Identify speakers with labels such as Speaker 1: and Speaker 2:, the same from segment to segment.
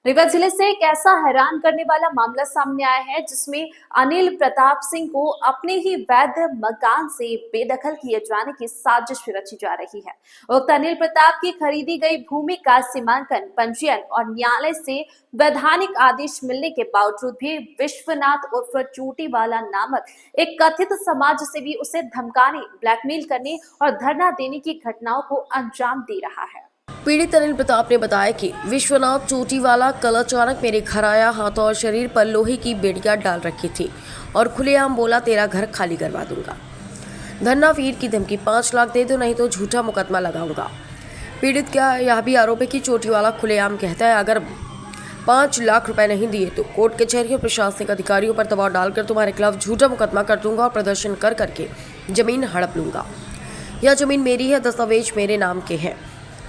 Speaker 1: रीवा जिले से एक ऐसा हैरान करने वाला मामला सामने आया है जिसमें अनिल प्रताप सिंह को अपने ही वैध मकान से बेदखल किए जाने की साजिश रची जा रही है। उक्त अनिल प्रताप की खरीदी गई भूमि का सीमांकन, पंजीयन और न्यायालय से वैधानिक आदेश मिलने के बावजूद भी विश्वनाथ उर्फ चोटीवाला नामक एक कथित समाज सेवी उसे धमकाने, ब्लैकमेल करने और धरना देने की घटनाओं को अंजाम दे रहा है।
Speaker 2: पीड़ित अनिल प्रताप ने बताया कि विश्वनाथ चोटीवाला कल अचानक मेरे घर आया, हाथों और शरीर पर लोहे की बेड़ियां डाल रखी थी और खुलेआम बोला तेरा घर खाली करवा दूंगा। धरना फीर की धमकी, 5 लाख दे दो नहीं तो झूठा मुकदमा लगाऊंगा। पीड़ित का यह भी आरोप है कि चोटीवाला खुलेआम कहता है अगर 5 लाख रुपए नहीं दिए तो कोर्ट कचहरी और प्रशासनिक अधिकारियों पर दबाव डालकर तुम्हारे खिलाफ झूठा मुकदमा कर दूंगा और प्रदर्शन कर करके जमीन हड़प लूंगा। यह जमीन मेरी है, दस्तावेज मेरे नाम के हैं,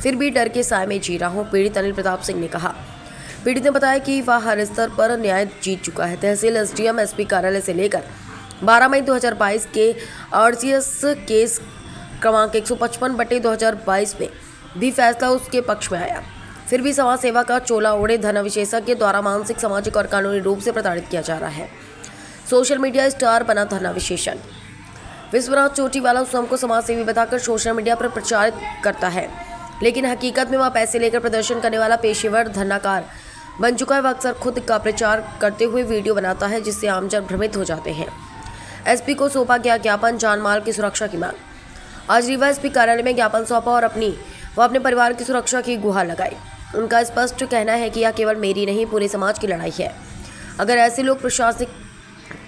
Speaker 2: फिर भी डर के साए में जी रहा हूँ, पीड़ित अनिल प्रताप सिंह ने कहा। पीड़ित ने बताया कि वह हर स्तर पर न्याय जीत चुका है। तहसील, एसडीएम, एसपी कार्यालय से लेकर 12 मई 2022 के आरसीएस केस क्रमांक 155/2022 में भी फैसला उसके पक्ष में आया। फिर भी समाज सेवा का चोला ओढ़े धन विशेषज्ञ द्वारा मानसिक, सामाजिक और कानूनी रूप से प्रताड़ित किया जा रहा है। सोशल मीडिया स्टार बना धरना विशेषज्ञ। विश्वनाथ चोटीवाला स्वयं को समाज सेवी बताकर सोशल मीडिया पर प्रचारित करता है, लेकिन हकीकत में वह पैसे लेकर प्रदर्शन करने वाला पेशेवर धरनाकार बन चुका है। वह अक्सर खुद का प्रचार करते हुए वीडियो बनाता है जिससे आमजन भ्रमित हो जाते हैं। एसपी को सौंपा गया ज्ञापन, जान माल की सुरक्षा की मांग। आज रीवा एसपी कार्यालय में ज्ञापन सौंपा और अपने परिवार की सुरक्षा की गुहार लगाई। उनका स्पष्ट कहना है कि यह केवल मेरी नहीं, पूरे समाज की लड़ाई है। अगर ऐसे लोग प्रशासनिक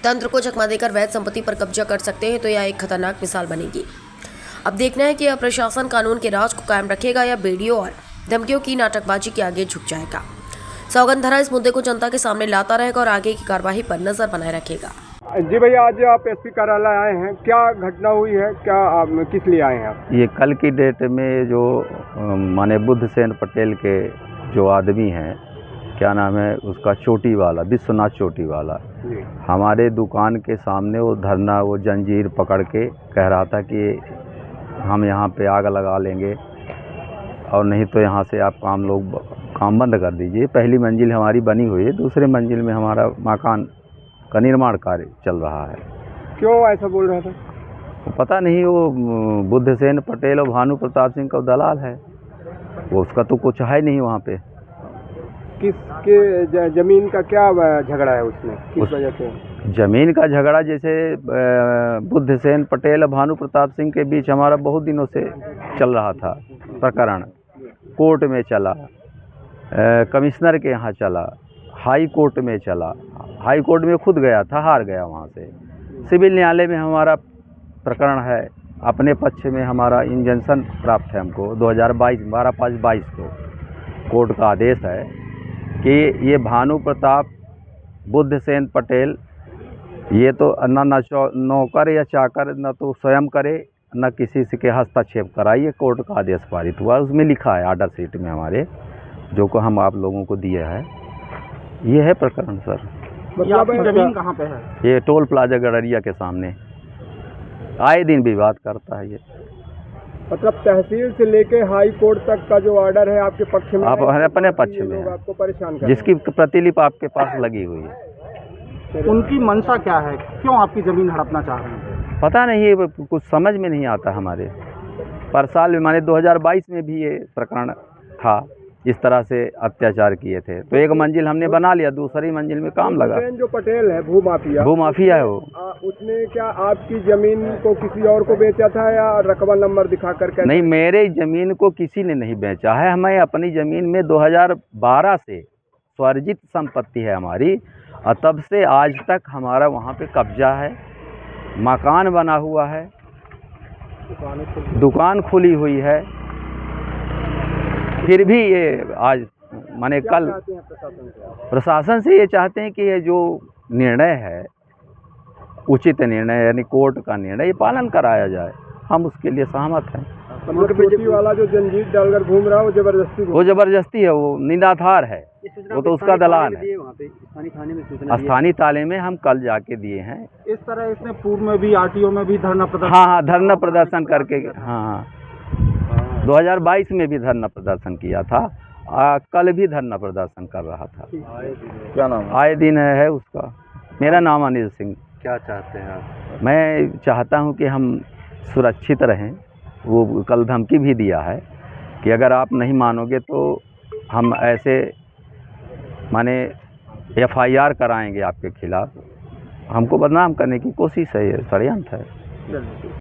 Speaker 2: तंत्र को चकमा देकर वैध संपत्ति पर कब्जा कर सकते हैं तो यह एक खतरनाक मिसाल बनेगी। अब देखना है कि यह प्रशासन कानून के राज को कायम रखेगा या बेड़ियों और धमकियों की नाटकबाजी के आगे झुक जाएगा। सौगंधरा इस मुद्दे को जनता के सामने लाता रहेगा और आगे की कार्यवाही पर नजर बनाए रखेगा।
Speaker 3: जी भैया, आज आप एसपी कार्यालय आए हैं, क्या घटना हुई है, क्या आप किस लिए आए हैं आप?
Speaker 4: ये कल की डेट में जो माने बुद्धसेन पटेल के जो आदमी हैं, क्या नाम है उसका, चोटीवाला, विश्वनाथ चोटीवाला, हमारे दुकान के सामने वो धरना, वो जंजीर पकड़ के कह रहा था कि हम यहाँ पे आग लगा लेंगे और नहीं तो यहाँ से आप काम बंद कर दीजिए। पहली मंजिल हमारी बनी हुई है, दूसरे मंजिल में हमारा मकान का निर्माण कार्य चल रहा है।
Speaker 3: क्यों ऐसा बोल रहा था?
Speaker 4: पता नहीं, वो बुद्धसेन पटेल और भानु प्रताप सिंह का दलाल है, वो उसका तो कुछ है नहीं वहाँ पे।
Speaker 3: किसके जमीन का क्या झगड़ा है उसमें, किस वजह से?
Speaker 4: जमीन का झगड़ा जैसे बुद्धसेन पटेल और भानु प्रताप सिंह के बीच हमारा बहुत दिनों से चल रहा था प्रकरण। कोर्ट में चला, कमिश्नर के यहाँ चला, हाई कोर्ट में चला। हाई कोर्ट में खुद गया था, हार गया वहाँ से। सिविल न्यायालय में हमारा प्रकरण है, अपने पक्ष में हमारा इंजंक्शन प्राप्त है हमको 2022 12/5/22 को कोर्ट का आदेश है कि ये भानु प्रताप, बुद्धसेन पटेल, ये तो न नौकर या चाकर, न तो स्वयं करे न किसी से के हस्तक्षेप कराइए। कोर्ट का आदेश पारित हुआ, उसमें लिखा है आर्डर शीट में हमारे, जो को हम आप लोगों को दिए हैं। ये है प्रकरण सर।
Speaker 3: मतलब जमीन कहाँ पे है?
Speaker 4: ये टोल प्लाजा गड़रिया के सामने आए दिन विवाद करता है ये।
Speaker 3: मतलब तहसील से लेके हाई कोर्ट तक का जो ऑर्डर है आपके पक्ष में,
Speaker 4: आप अपने पक्ष में है,
Speaker 3: आपको परेशान कर
Speaker 4: जिसकी प्रतिलिपि आपके पास लगी हुई है।
Speaker 3: उनकी मंशा क्या है, क्यों आपकी जमीन हड़पना चाह रहे हैं?
Speaker 4: पता नहीं, ये कुछ समझ में नहीं आता हमारे। पर साल माने 2022 में भी ये प्रकरण था, इस तरह से अत्याचार किए थे। तो एक मंजिल हमने बना लिया, दूसरी मंजिल में काम लगा।
Speaker 3: जो पटेल है
Speaker 4: भूमाफिया है वो,
Speaker 3: उसने क्या आपकी जमीन को किसी और को बेचा था या रकबा नंबर दिखा करके?
Speaker 4: नहीं, मेरे जमीन को किसी ने नहीं बेचा है। हमें अपनी जमीन में 2012 से स्वर्जित संपत्ति है हमारी, और तब से आज तक हमारा वहाँ पे कब्जा है। मकान बना हुआ है, दुकान खुली हुई है, फिर भी ये आज माने कल प्रशासन से ये चाहते हैं कि ये जो निर्णय है, उचित निर्णय यानी कोर्ट का निर्णय, ये पालन कराया जाए। हम उसके लिए सहमत हैं।
Speaker 3: चोटी वाला जो जंजीर डालकर घूम रहा है वो
Speaker 4: जबरदस्ती है, वो निराधार है, वो तो उसका दलाल है। स्थानीय थाने में हम कल जाके दिए हैं।
Speaker 3: इस तरह इसने पूर्व में भी आरटीओ में भी धरना प्रदर्शन,
Speaker 4: हाँ धरना प्रदर्शन करके, हाँ 2022 में भी धरना प्रदर्शन किया था। कल भी धरना प्रदर्शन कर रहा था।
Speaker 5: क्या नाम है?
Speaker 4: आए दिन है उसका। मेरा नाम अनिल सिंह।
Speaker 5: क्या चाहते हैं आप?
Speaker 4: मैं चाहता हूं कि हम सुरक्षित रहें। वो कल धमकी भी दिया है कि अगर आप नहीं मानोगे तो हम ऐसे माने FIR कराएंगे आपके खिलाफ। हमको बदनाम करने की कोशिश है, ये षड्यंत्र है।